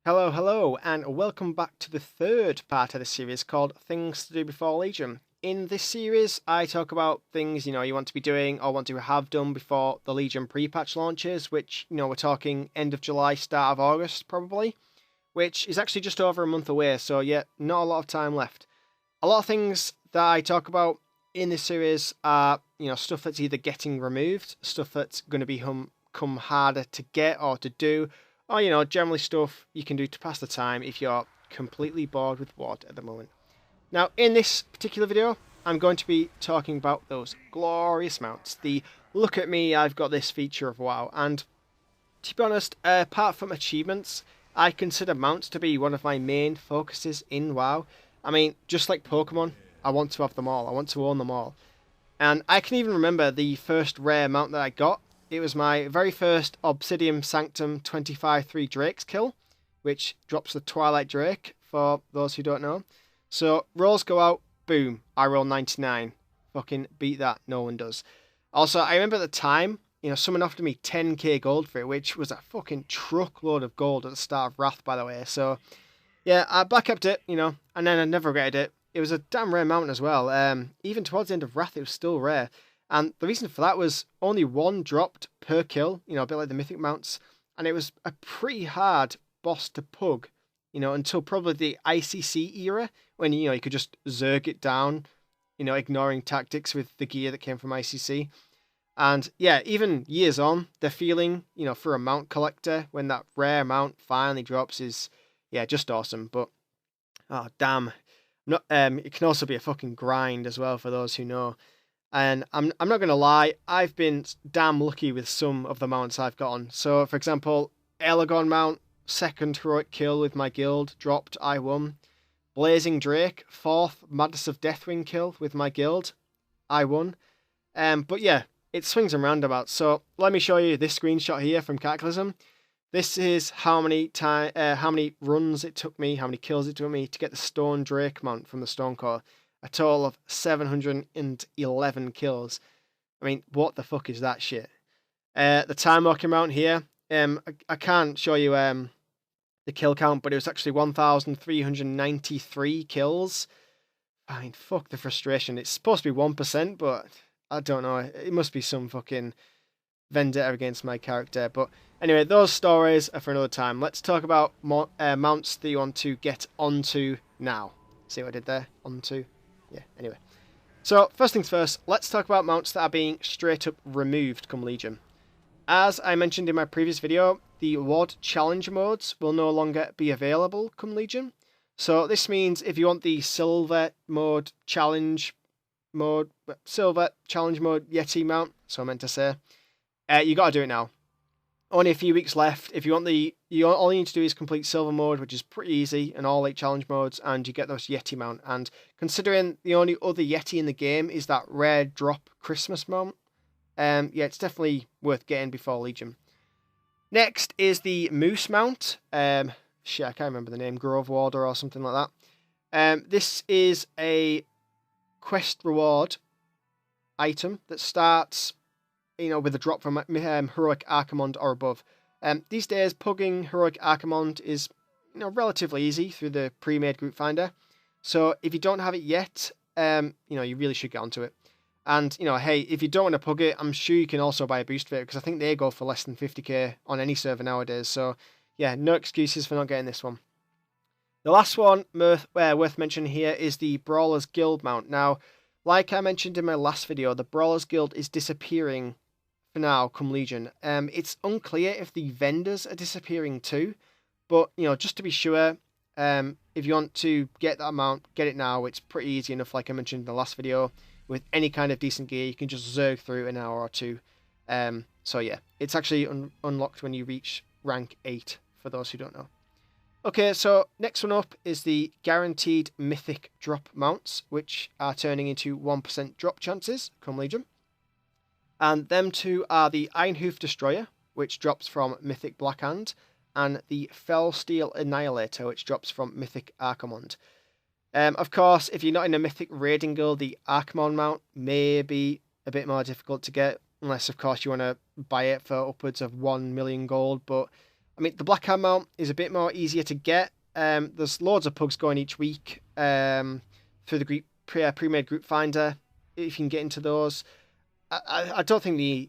Hello, hello, and welcome back to the third part of the series called Things to Do Before Legion. In this series, I talk about things, you want to be doing or want to have done before the Legion pre-patch launches, which, we're talking end of July, start of August, probably, which is actually just over a month away, so yeah, not a lot of time left. A lot of things that I talk about in this series are, stuff that's either getting removed, stuff that's going to become harder to get or to do, or, generally stuff you can do to pass the time if you're completely bored with WoD at the moment. Now, in this particular video, I'm going to be talking about those glorious mounts. The look at me, I've got this feature of WoW. And to be honest, apart from achievements, I consider mounts to be one of my main focuses in WoW. I mean, just like Pokemon, I want to have them all. I want to own them all. And I can even remember the first rare mount that I got. It was my very first Obsidian Sanctum 25-3 Drakes kill, which drops the Twilight Drake, for those who don't know. So, rolls go out, boom, I roll 99. Fucking beat that, no one does. Also, I remember at the time, someone offered me 10k gold for it, which was a fucking truckload of gold at the start of Wrath, by the way. So, yeah, I back-upped it, and then I never regretted it. It was a damn rare mount as well. Even towards the end of Wrath, it was still rare. And the reason for that was only one dropped per kill, a bit like the Mythic mounts. And it was a pretty hard boss to pug, until probably the ICC era, when, you could just zerg it down, ignoring tactics with the gear that came from ICC. And yeah, even years on, the feeling, for a mount collector, when that rare mount finally drops is, yeah, just awesome. But, oh, damn. It can also be a fucking grind as well, for those who know. And I'm not going to lie, I've been damn lucky with some of the mounts I've gotten. So, for example, Elagon mount, second heroic kill with my guild, dropped, I won. Blazing Drake, fourth Madness of Deathwing kill with my guild, I won. But yeah, it swings and roundabouts. So, let me show you this screenshot here from Cataclysm. This is how many runs it took me, how many kills it took me to get the Stone Drake mount from the Stone Core. A total of 711 kills. I mean, what the fuck is that shit? The time walking mount here. I can't show you the kill count, but it was actually 1,393 kills. Fine, fuck the frustration. It's supposed to be 1%, but I don't know. It must be some fucking vendetta against my character. But anyway, those stories are for another time. Let's talk about mounts that you want to get onto now. See what I did there? Onto. Yeah, anyway. So, first things first, let's talk about mounts that are being straight up removed come Legion. As I mentioned in my previous video, the WoD challenge modes will no longer be available come Legion. So this means if you want the silver challenge mode Yeti mount, so I meant to say, you got to do it now. Only a few weeks left. If you want all you need to do is complete silver mode, which is pretty easy, and all 8 challenge modes, and you get those Yeti mount. And considering the only other Yeti in the game is that rare drop Christmas mount, yeah, it's definitely worth getting before Legion. Next is the Moose mount. Shit, I can't remember the name, Grove Warder or something like that. This is a quest reward item that starts, with a drop from Heroic Archimond or above. These days, pugging Heroic Archimond is, relatively easy through the pre-made group finder. So if you don't have it yet, you really should get onto it. And, hey, if you don't want to pug it, I'm sure you can also buy a boost for it, because I think they go for less than 50k on any server nowadays. So, yeah, no excuses for not getting this one. The last one worth mentioning here is the Brawlers Guild mount. Now, like I mentioned in my last video, the Brawlers Guild is disappearing for now come Legion. It's unclear if the vendors are disappearing too, but, just to be sure, if you want to get that mount, get it now. It's pretty easy enough, like I mentioned in the last video. With any kind of decent gear, you can just zerg through an hour or two. So yeah, it's actually unlocked when you reach rank 8, for those who don't know. Okay, so next one up is the guaranteed mythic drop mounts, which are turning into 1% drop chances come Legion. And them two are the Ironhoof Destroyer, which drops from Mythic Blackhand, and the Fellsteel Annihilator, which drops from Mythic Archimond. Of course, if you're not in a Mythic Raiding Guild, the Archimond mount may be a bit more difficult to get, unless, of course, you want to buy it for upwards of 1 million gold, but I mean, the Black Hand mount is a bit more easier to get. There's loads of pugs going each week through the pre-made group finder, if you can get into those. I don't think the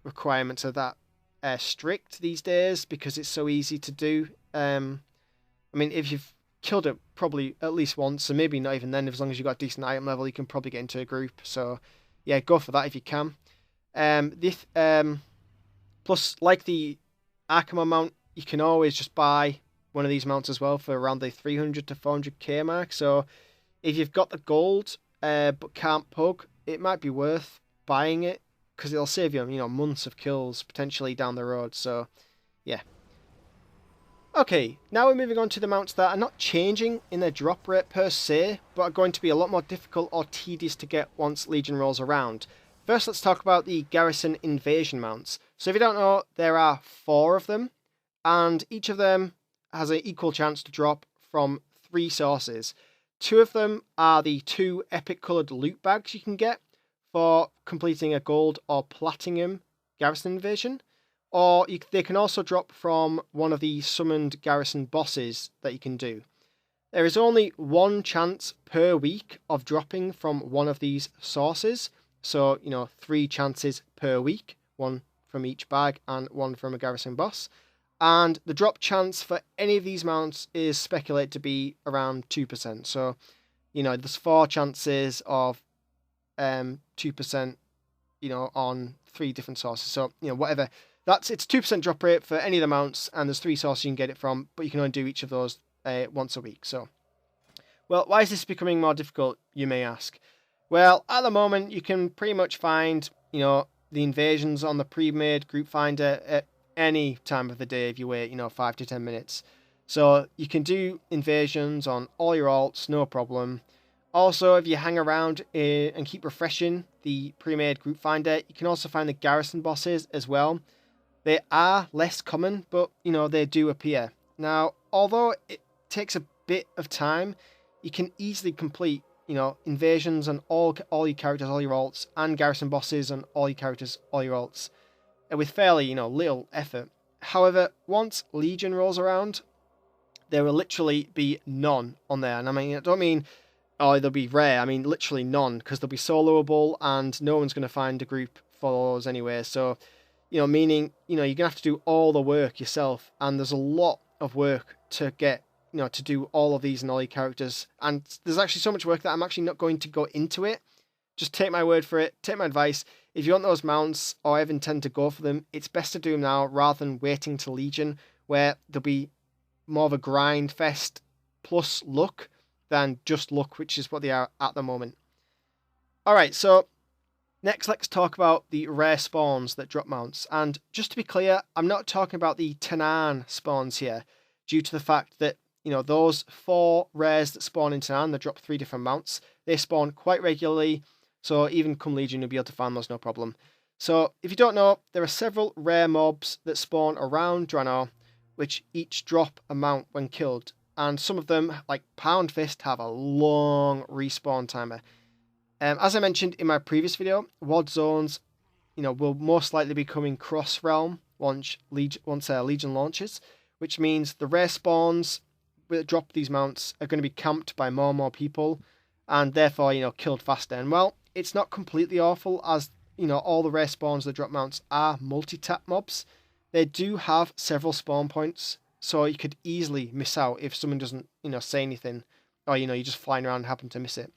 requirements are that strict these days because it's so easy to do. I mean, if you've killed it probably at least once, and maybe not even then, as long as you've got a decent item level, you can probably get into a group. So, yeah, go for that if you can. Plus, like the Arkham mount, you can always just buy one of these mounts as well for around the 300 to 400k mark. So, if you've got the gold but can't pug, it might be worth buying it because it'll save you, months of kills potentially down the road. So, yeah. Okay, now we're moving on to the mounts that are not changing in their drop rate per se, but are going to be a lot more difficult or tedious to get once Legion rolls around. First, let's talk about the Garrison Invasion mounts. So if you don't know, there are 4 of them, and each of them has an equal chance to drop from 3 sources. 2 of them are the 2 epic coloured loot bags you can get for completing a gold or platinum Garrison Invasion. Or they can also drop from one of the summoned garrison bosses that you can do. There is only 1 chance per week of dropping from one of these sources. So, 3 chances per week. 1 from each bag and 1 from a garrison boss. And the drop chance for any of these mounts is speculated to be around 2%. So, there's 4 chances of 2%, on 3 different sources. So, whatever. It's 2% drop rate for any of the mounts, and there's 3 sources you can get it from, but you can only do each of those once a week. So, well, why is this becoming more difficult, you may ask? Well, at the moment, you can pretty much find, the invasions on the pre-made group finder at any time of the day if you wait, 5 to 10 minutes. So, you can do invasions on all your alts, no problem. Also, if you hang around and keep refreshing the pre-made group finder, you can also find the garrison bosses as well. They are less common, but, they do appear. Now, although it takes a bit of time, you can easily complete, invasions on all your characters, all your alts, and garrison bosses on all your characters, all your alts, with fairly, little effort. However, once Legion rolls around, there will literally be none on there. And I don't mean, they'll be rare. I mean, literally none, because they'll be soloable, and no one's going to find a group for those anyway. So, meaning, you're going to have to do all the work yourself, and there's a lot of work to get, to do all of these and all your characters, and there's actually so much work that I'm actually not going to go into it. Just take my word for it, take my advice. If you want those mounts, or ever intend to go for them, it's best to do them now, rather than waiting to Legion, where there'll be more of a grind fest plus luck, than just luck, which is what they are at the moment. Alright, so next, let's talk about the rare spawns that drop mounts. And just to be clear, I'm not talking about the Tanaan spawns here, due to the fact that, those 4 rares that spawn in Tanaan, that drop 3 different mounts, they spawn quite regularly, so even come Legion, you'll be able to find those no problem. So, if you don't know, there are several rare mobs that spawn around Draenor, which each drop a mount when killed. And some of them, like Pound Fist, have a long respawn timer. As I mentioned in my previous video, WOD zones, will most likely be coming cross-realm once Legion launches, which means the rare spawns that drop these mounts are going to be camped by more and more people, and therefore, killed faster. And well, it's not completely awful, as, all the rare spawns that drop mounts are multi-tap mobs. They do have several spawn points, so you could easily miss out if someone doesn't, say anything, or, you're just flying around and happen to miss it.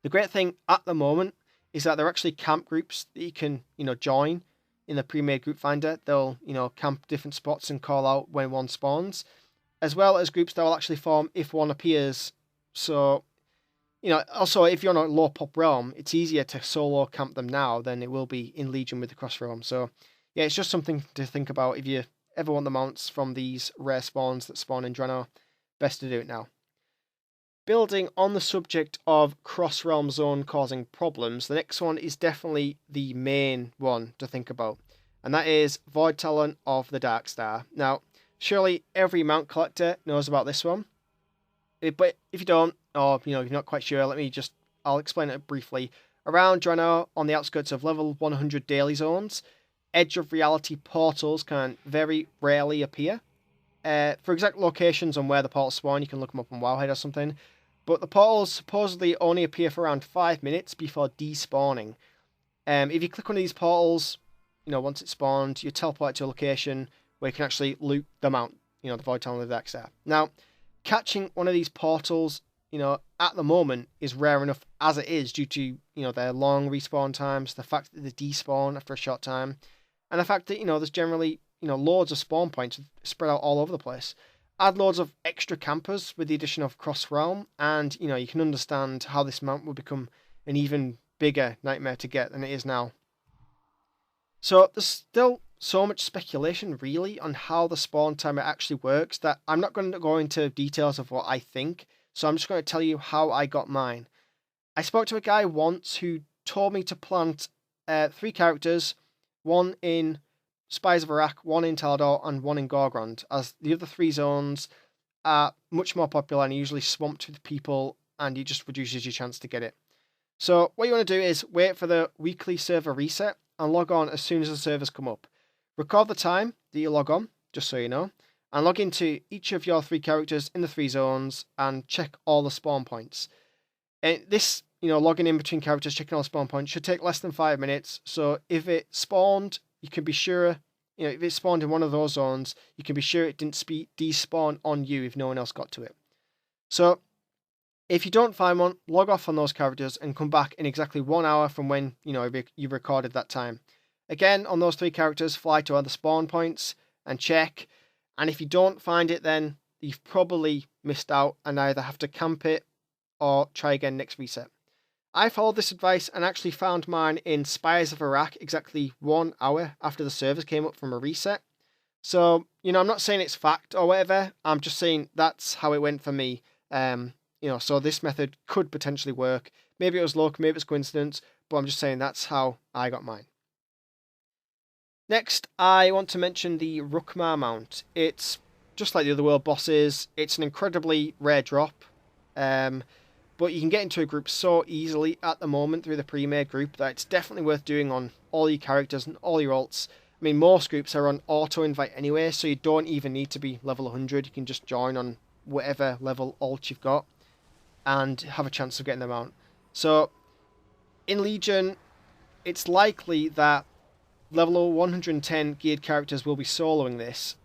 The great thing at the moment is that there are actually camp groups that you can, join in the pre-made group finder. They'll, camp different spots and call out when one spawns, as well as groups that will actually form if one appears. So, also if you're on a low pop realm, it's easier to solo camp them now than it will be in Legion with the cross realm. So, yeah, it's just something to think about if you ever want the mounts from these rare spawns that spawn in Draenor. Best to do it now. Building on the subject of cross-realm zone causing problems, the next one is definitely the main one to think about, and that is Void Talon of the Darkstar. Now, surely every mount collector knows about this one, but if you don't, or you're not quite sure, I'll explain it briefly. Around Draenor, on the outskirts of level 100 daily zones, edge of reality portals can very rarely appear. For exact locations on where the portals spawn, you can look them up on Wowhead or something. But the portals supposedly only appear for around 5 minutes before despawning. If you click on these portals, once it's spawned, you teleport to a location where you can actually loot the mount, the Void Tunnel decks there. Now, catching one of these portals, at the moment is rare enough as it is due to, their long respawn times, the fact that they despawn after a short time, and the fact that, there's generally, loads of spawn points spread out all over the place. Add loads of extra campers with the addition of Cross Realm, and, you can understand how this mount will become an even bigger nightmare to get than it is now. So there's still so much speculation, really, on how the spawn timer actually works that I'm not going to go into details of what I think, so I'm just going to tell you how I got mine. I spoke to a guy once who told me to plant 3 characters, one in Spies of Iraq, one in Talador, and one in Gorgrond, as the other 3 zones are much more popular and usually swamped with people, and it just reduces your chance to get it. So what you want to do is wait for the weekly server reset and log on as soon as the servers come up. Record the time that you log on, just so you know, and log into each of your 3 characters in the 3 zones and check all the spawn points. And this, logging in between characters, checking all the spawn points should take less than 5 minutes. So if it spawned, you can be sure, if it spawned in one of those zones, you can be sure it didn't despawn on you if no one else got to it. So if you don't find one, log off on those characters and come back in exactly 1 hour from when, you recorded that time. Again, on those 3 characters, fly to other spawn points and check. And if you don't find it, then you've probably missed out and either have to camp it or try again next reset. I followed this advice and actually found mine in Spies of Iraq exactly 1 hour after the servers came up from a reset. So, I'm not saying it's fact or whatever. I'm just saying that's how it went for me. So this method could potentially work. Maybe it was luck, maybe it's coincidence, but I'm just saying that's how I got mine. Next, I want to mention the Rukmar mount. It's just like the other world bosses. It's an incredibly rare drop, but you can get into a group so easily at the moment through the pre-made group that it's definitely worth doing on all your characters and all your alts. I mean, most groups are on auto-invite anyway, so you don't even need to be level 100. You can just join on whatever level alt you've got and have a chance of getting them out. So, in Legion, it's likely that level 110 geared characters will be soloing this,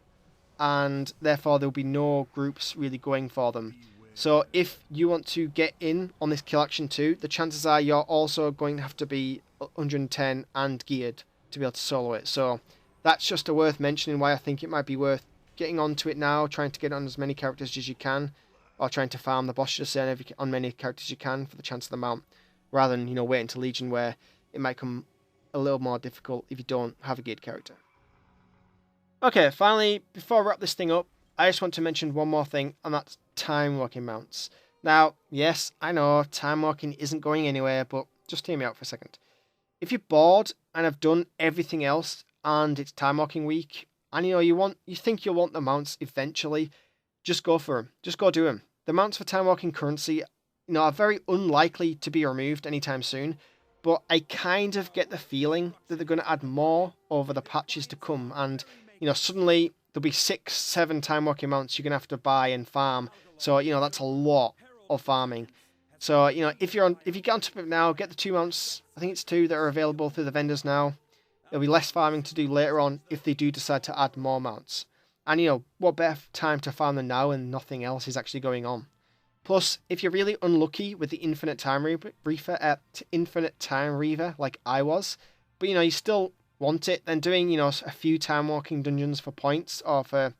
and therefore there will be no groups really going for them. So if you want to get in on this kill action too, the chances are you're also going to have to be 110 and geared to be able to solo it. So that's just worth mentioning why I think it might be worth getting onto it now, trying to get on as many characters as you can, or trying to farm the boss just on many characters you can for the chance of the mount, rather than waiting to Legion where it might come a little more difficult if you don't have a geared character. Okay, finally, before I wrap this thing up, I just want to mention one more thing, and that's time walking mounts. Now, yes, I know time walking isn't going anywhere, but just hear me out for a second. If you're bored and have done everything else and it's time walking week, and you think you'll want the mounts eventually, just go for them. Just go do them. The mounts for time walking currency, are very unlikely to be removed anytime soon, but I kind of get the feeling that they're going to add more over the patches to come, and suddenly there'll be 6-7 time walking mounts you're going to have to buy and farm. So that's a lot of farming. So if you get onto it now, get the 2 mounts. I think it's 2 that are available through the vendors now. There'll be less farming to do later on if they do decide to add more mounts. And what better time to farm than now and nothing else is actually going on. Plus, if you're really unlucky with the Infinite Time Reaver like I was, but you still want it, then doing a few time walking dungeons for points or for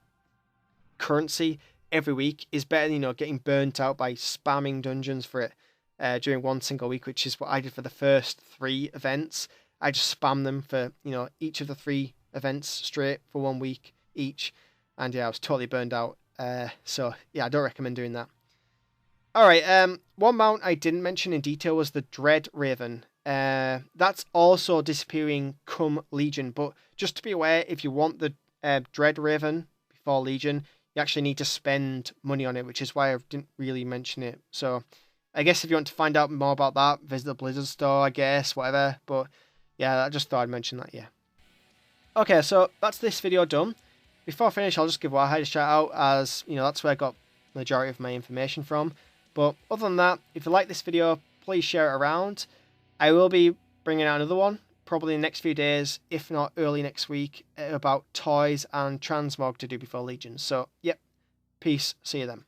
currency every week is better than getting burnt out by spamming dungeons for it during one single week, which is what I did for the first 3 events. I just spammed them for each of the 3 events straight for 1 week each, and I was totally burned out. So I don't recommend doing that. Alright, one mount I didn't mention in detail was the Dread Raven. That's also disappearing come Legion, but just to be aware, if you want the Dread Raven before Legion, you actually need to spend money on it, which is why I didn't really mention it. So I guess if you want to find out more about that, visit the Blizzard store, I guess, whatever. But yeah, I just thought I'd mention that, yeah. Okay, so that's this video done. Before I finish, I'll just give Warhide a shout out, as you know that's where I got the majority of my information from. But other than that, if you like this video, please share it around. I will be bringing out another one, probably in the next few days, if not early next week, about toys and transmog to do before Legion. So, yep, peace, see you then.